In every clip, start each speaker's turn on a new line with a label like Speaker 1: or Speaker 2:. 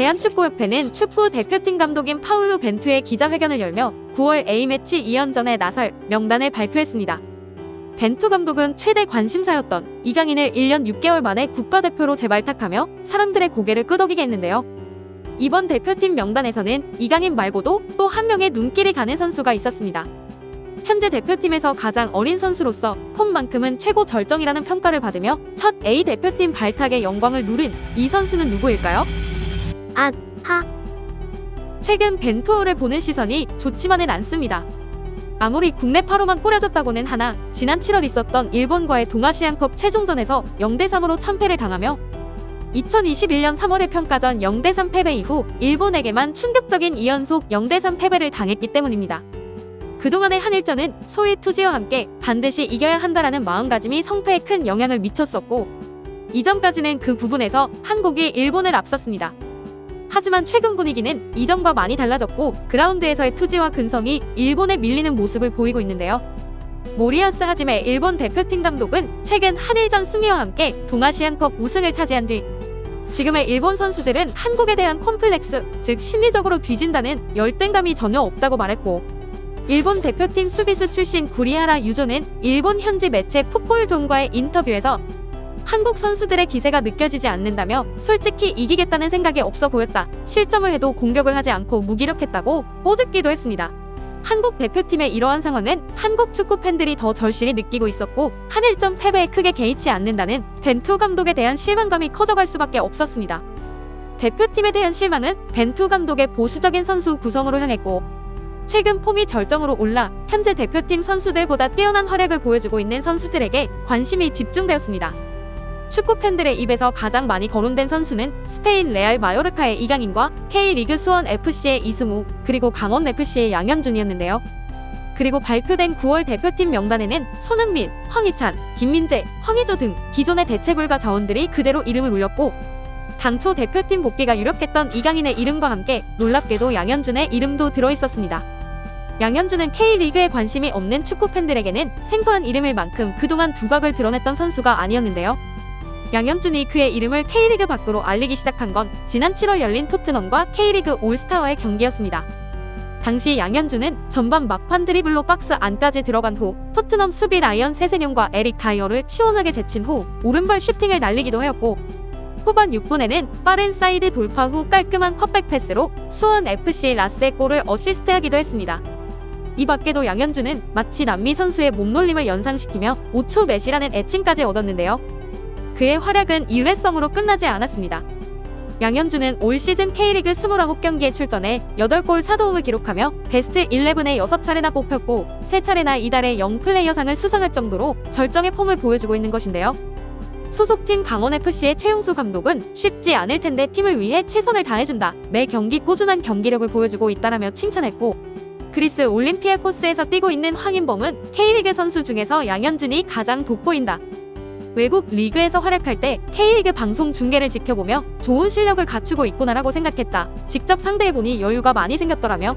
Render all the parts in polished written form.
Speaker 1: 대한축구협회는 축구 대표팀 감독인 파울루 벤투의 기자회견을 열며 9월 A매치 2연전에 나설 명단을 발표했습니다. 벤투 감독은 최대 관심사였던 이강인을 1년 6개월 만에 국가대표로 재발탁하며 사람들의 고개를 끄덕이게 했는데요. 이번 대표팀 명단에서는 이강인 말고도 또 한 명의 눈길이 가는 선수가 있었습니다. 현재 대표팀에서 가장 어린 선수로서 폼만큼은 최고 절정이라는 평가를 받으며 첫 A 대표팀 발탁의 영광을 누린 이 선수는 누구일까요? 최근 벤투를 보는 시선이 좋지만은 않습니다. 아무리 국내 파로만 꾸려졌다고는 하나 지난 7월 있었던 일본과의 동아시안컵 최종전에서 0대3으로 참패를 당하며 2021년 3월의 평가전 0대3 패배 이후 일본에게만 충격적인 2연속 0대3 패배를 당했기 때문입니다. 그동안의 한일전은 소위 투지와 함께 반드시 이겨야 한다라는 마음가짐이 성패에 큰 영향을 미쳤었고 이전까지는 그 부분에서 한국이 일본을 앞섰습니다. 하지만 최근 분위기는 이전과 많이 달라졌고 그라운드에서의 투지와 근성이 일본에 밀리는 모습을 보이고 있는데요. 모리야스 하지메 일본 대표팀 감독은 최근 한일전 승리와 함께 동아시안컵 우승을 차지한 뒤 지금의 일본 선수들은 한국에 대한 콤플렉스, 즉 심리적으로 뒤진다는 열등감이 전혀 없다고 말했고 일본 대표팀 수비수 출신 구리하라 유조는 일본 현지 매체 풋볼존과의 인터뷰에서 한국 선수들의 기세가 느껴지지 않는다며 솔직히 이기겠다는 생각이 없어 보였다. 실점을 해도 공격을 하지 않고 무기력했다고 꼬집기도 했습니다. 한국 대표팀의 이러한 상황은 한국 축구 팬들이 더 절실히 느끼고 있었고 한일전 패배에 크게 개의치 않는다는 벤투 감독에 대한 실망감이 커져갈 수밖에 없었습니다. 대표팀에 대한 실망은 벤투 감독의 보수적인 선수 구성으로 향했고 최근 폼이 절정으로 올라 현재 대표팀 선수들보다 뛰어난 활약을 보여주고 있는 선수들에게 관심이 집중되었습니다. 축구 팬들의 입에서 가장 많이 거론된 선수는 스페인 레알 마요르카의 이강인과 K리그 수원 FC의 이승우, 그리고 강원 FC의 양현준이었는데요. 그리고 발표된 9월 대표팀 명단에는 손흥민, 황희찬, 김민재, 황의조 등 기존의 대체불가 자원들이 그대로 이름을 올렸고 당초 대표팀 복귀가 유력했던 이강인의 이름과 함께 놀랍게도 양현준의 이름도 들어있었습니다. 양현준은 K리그에 관심이 없는 축구 팬들에게는 생소한 이름일 만큼 그동안 두각을 드러냈던 선수가 아니었는데요. 양현준이 그의 이름을 K리그 밖으로 알리기 시작한 건 지난 7월 열린 토트넘과 K리그 올스타와의 경기였습니다. 당시 양현준은 전반 막판 드리블로 박스 안까지 들어간 후 토트넘 수비 라이언 세세뇽과 에릭 다이어를 시원하게 제친 후 오른발 슈팅을 날리기도 하였고 후반 6분에는 빠른 사이드 돌파 후 깔끔한 컷백 패스로 수원 FC 라스의 골을 어시스트하기도 했습니다. 이 밖에도 양현준은 마치 남미 선수의 몸놀림을 연상시키며 5초 메시라는 애칭까지 얻었는데요. 그의 활약은 일회성으로 끝나지 않았습니다. 양현준은 올 시즌 K리그 29경기에 출전해 8골 4도움을 기록하며 베스트 11에 6차례나 뽑혔고 3차례나 이달의 영플레이어상을 수상할 정도로 절정의 폼을 보여주고 있는 것인데요. 소속팀 강원FC의 최용수 감독은 쉽지 않을 텐데 팀을 위해 최선을 다해준다. 매 경기 꾸준한 경기력을 보여주고 있다라며 칭찬했고 그리스 올림피아코스에서 뛰고 있는 황인범은 K리그 선수 중에서 양현준이 가장 돋보인다. 외국 리그에서 활약할 때 K리그 방송 중계를 지켜보며 좋은 실력을 갖추고 있구나라고 생각했다. 직접 상대해보니 여유가 많이 생겼더라며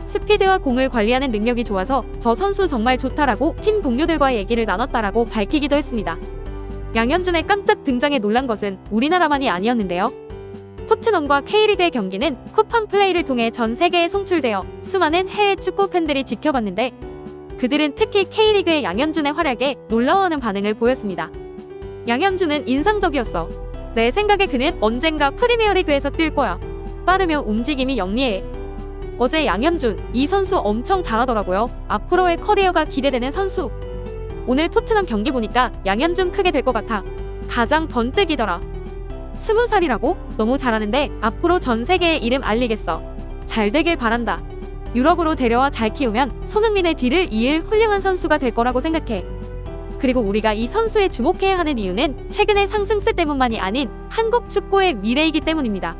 Speaker 1: 스피드와 공을 관리하는 능력이 좋아서 저 선수 정말 좋다라고 팀 동료들과 얘기를 나눴다라고 밝히기도 했습니다. 양현준의 깜짝 등장에 놀란 것은 우리나라만이 아니었는데요. 토트넘과 K리그의 경기는 쿠팡 플레이를 통해 전 세계에 송출되어 수많은 해외 축구 팬들이 지켜봤는데 그들은 특히 K리그의 양현준의 활약에 놀라워하는 반응을 보였습니다. 양현준은 인상적이었어. 내 생각에 그는 언젠가 프리미어리그에서 뛸 거야. 빠르며 움직임이 영리해. 어제 양현준, 이 선수 엄청 잘하더라고요. 앞으로의 커리어가 기대되는 선수. 오늘 토트넘 경기 보니까 양현준 크게 될 것 같아. 가장 번뜩이더라. 20살이라고? 너무 잘하는데 앞으로 전 세계에 이름 알리겠어. 잘 되길 바란다. 유럽으로 데려와 잘 키우면 손흥민의 뒤를 이을 훌륭한 선수가 될 거라고 생각해. 그리고 우리가 이 선수에 주목해야 하는 이유는 최근의 상승세 때문만이 아닌 한국 축구의 미래이기 때문입니다.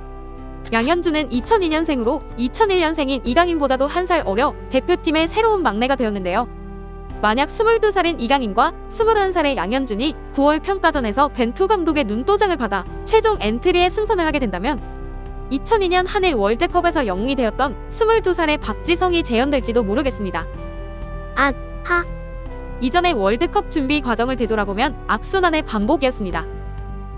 Speaker 1: 양현준은 2002년생으로 2001년생인 이강인보다도 한 살 어려 대표팀의 새로운 막내가 되었는데요. 만약 22살인 이강인과 21살의 양현준이 9월 평가전에서 벤투 감독의 눈도장을 받아 최종 엔트리에 승선을 하게 된다면 2002년 한일 월드컵에서 영웅이 되었던 22살의 박지성이 재현될지도 모르겠습니다. 이전의 월드컵 준비 과정을 되돌아보면 악순환의 반복이었습니다.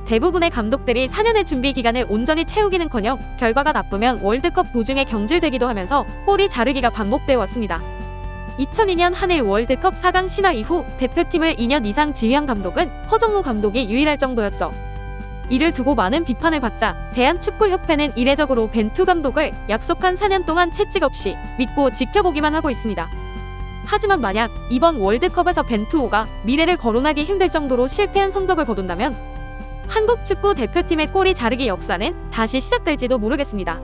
Speaker 1: 대부분의 감독들이 4년의 준비 기간을 온전히 채우기는커녕 결과가 나쁘면 월드컵 도중에 경질되기도 하면서 꼬리 자르기가 반복되어 왔습니다. 2002년 한일 월드컵 4강 신화 이후 대표팀을 2년 이상 지휘한 감독은 허정무 감독이 유일할 정도였죠. 이를 두고 많은 비판을 받자 대한축구협회는 이례적으로 벤투 감독을 약속한 4년 동안 채찍 없이 믿고 지켜보기만 하고 있습니다. 하지만 만약 이번 월드컵에서 벤투호가 미래를 거론하기 힘들 정도로 실패한 성적을 거둔다면 한국 축구 대표팀의 꼬리 자르기 역사는 다시 시작될지도 모르겠습니다.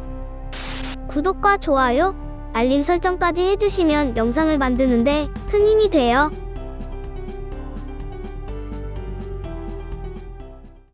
Speaker 2: 구독과 좋아요, 알림 설정까지 해주시면 영상을 만드는데 큰 힘이 돼요.